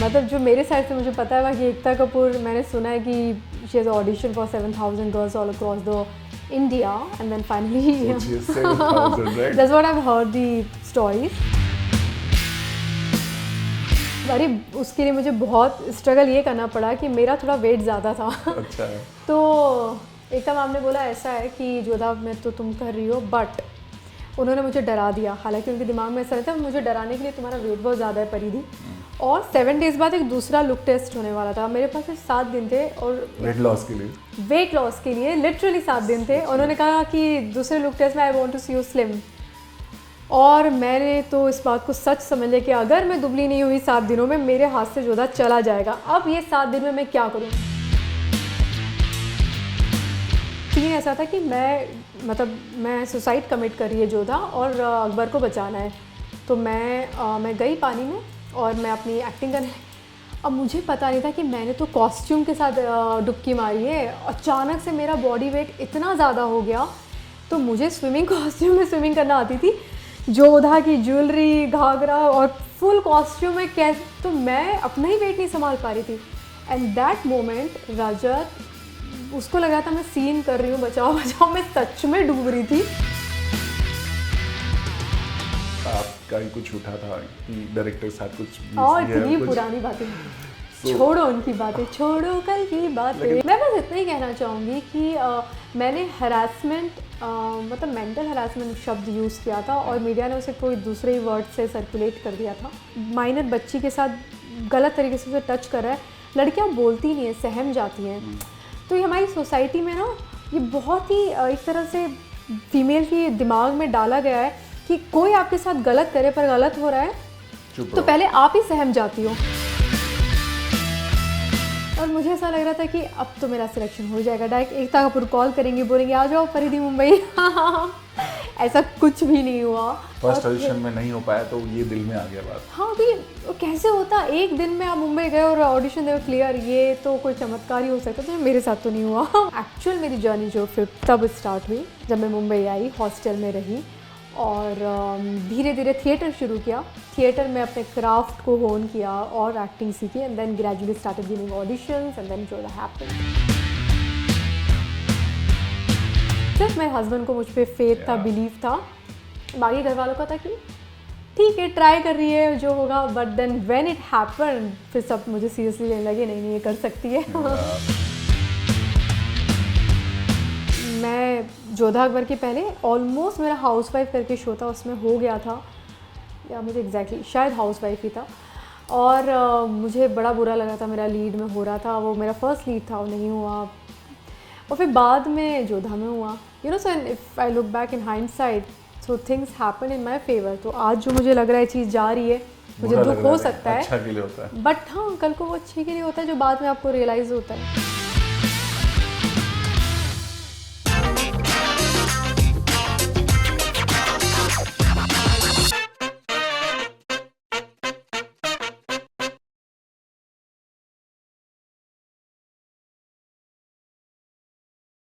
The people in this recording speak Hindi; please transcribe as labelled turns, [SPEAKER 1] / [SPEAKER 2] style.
[SPEAKER 1] मतलब जो मेरे साइड से मुझे पता है बाकी एकता कपूर मैंने सुना है कि she has audition for 7,000 girls all across the India and then finally that's what I have heard the stories. अरे उसके लिए मुझे बहुत स्ट्रगल ये करना पड़ा कि मेरा थोड़ा वेट ज़्यादा था।
[SPEAKER 2] अच्छा है।
[SPEAKER 1] तो एकता मैम ने बोला ऐसा है कि जोधा में तो तुम कर रही हो, बट उन्होंने मुझे डरा दिया। हालांकि उनके दिमाग में ऐसा रहता है मुझे डराने के लिए तुम्हारा वेट बहुत ज़्यादा है परिधि। और 7 डेज़ बाद एक दूसरा लुक टेस्ट होने वाला था। मेरे पास सिर्फ 7 दिन थे और
[SPEAKER 2] वेट लॉस के लिए
[SPEAKER 1] लिटरली 7 दिन थे। उन्होंने कहा कि दूसरे लुक टेस्ट में I want to see you slim, और मैंने तो इस बात को सच समझ लिया कि अगर मैं दुबली नहीं हुई 7 दिनों में मेरे हाथ से जोधा चला जाएगा। अब ये 7 दिन में मैं क्या करूँ। सीन ऐसा था कि मैं सुसाइड कमिट कर रही है जोधा और अकबर को बचाना है। तो मैं गई पानी में और मैं अपनी एक्टिंग करने। अब मुझे पता नहीं था कि मैंने तो कॉस्ट्यूम के साथ डुबकी मारी है। अचानक से मेरा बॉडी वेट इतना ज़्यादा हो गया, तो मुझे स्विमिंग कॉस्ट्यूम में स्विमिंग करना आती थी। जोधा की ज्वेलरी, घाघरा और फुल कॉस्ट्यूम में कैसे, तो मैं अपना ही वेट नहीं संभाल पा रही थी। एंड दैट मोमेंट रजत, उसको लगा था मैं सीन कर रही हूँ बचाओ बचाओ, मैं सच में डूब रही थी।
[SPEAKER 2] आपका ही कुछ उठा था कि डायरेक्टर के साथ कुछ
[SPEAKER 1] और इतनी पुरानी बातें छोड़ो, उनकी बातें छोड़ो, कल की बातें। मैं बस इतना ही कहना चाहूँगी कि मैंने हरासमेंट मतलब मेंटल हरासमेंट शब्द यूज़ किया था और मीडिया ने उसे कोई दूसरे ही वर्ड से सर्कुलेट कर दिया था। माइनर बच्ची के साथ गलत तरीके से उसे टच कर रहा है। लड़कियाँ बोलती नहीं है, सहम जाती हैं। तो ये हमारी सोसाइटी में ना ये बहुत ही एक तरह से फीमेल की दिमाग में डाला गया है कि कोई आपके साथ गलत करे पर गलत हो रहा है तो पहले आप ही सहम जाती हो। और मुझे ऐसा लग रहा था कि अब तो मेरा सिलेक्शन हो जाएगा, डायरेक्ट एकता कपूर कॉल करेंगे, बोलेंगे आ जाओ परिधि मुंबई। ऐसा कुछ भी नहीं हुआ।
[SPEAKER 2] फर्स्ट ऑडिशन में नहीं हो पाया तो ये दिल में आ गया बात।
[SPEAKER 1] हाँ भी कैसे होता, एक दिन में आप मुंबई गए और ऑडिशन दे क्लियर, ये तो कोई चमत्कार ही हो सकता था। तो मेरे साथ तो नहीं हुआ। एक्चुअल मेरी जर्नी जो फिर तब स्टार्ट हुई जब मैं मुंबई आई, हॉस्टल में रही और धीरे धीरे थिएटर शुरू किया। थिएटर में अपने क्राफ्ट को होन किया और एक्टिंग सीखी and then gradually started giving auditions and then Jodha happened. सिर्फ मेरे हस्बैंड को मुझ पर फेथ था, बिलीव था। बाकी घर वालों का था कि ठीक है ट्राई कर रही है जो होगा, but then when it happened फिर सब मुझे सीरियसली लेने लगे, नहीं ये कर सकती है। मैं जोधा अकबर के पहले ऑलमोस्ट मेरा हाउसवाइफ करके शो था, उसमें हो गया था, या मुझे एग्जैक्टली शायद हाउसवाइफ ही था। और मुझे बड़ा बुरा लगा था, मेरा लीड में हो रहा था, वो मेरा फर्स्ट लीड था, वो नहीं हुआ। और फिर बाद में जोधा में हुआ। You know, so if I look back in hindsight so things happen in my favour. तो आज जो मुझे लग रहा है चीज़ जा रही है, मुझे दुख हो सकता है,
[SPEAKER 2] अच्छा के लिए होता है,
[SPEAKER 1] बट हाँ कल को वो अच्छे के लिए होता है जो बाद में आपको रियलाइज़ होता है।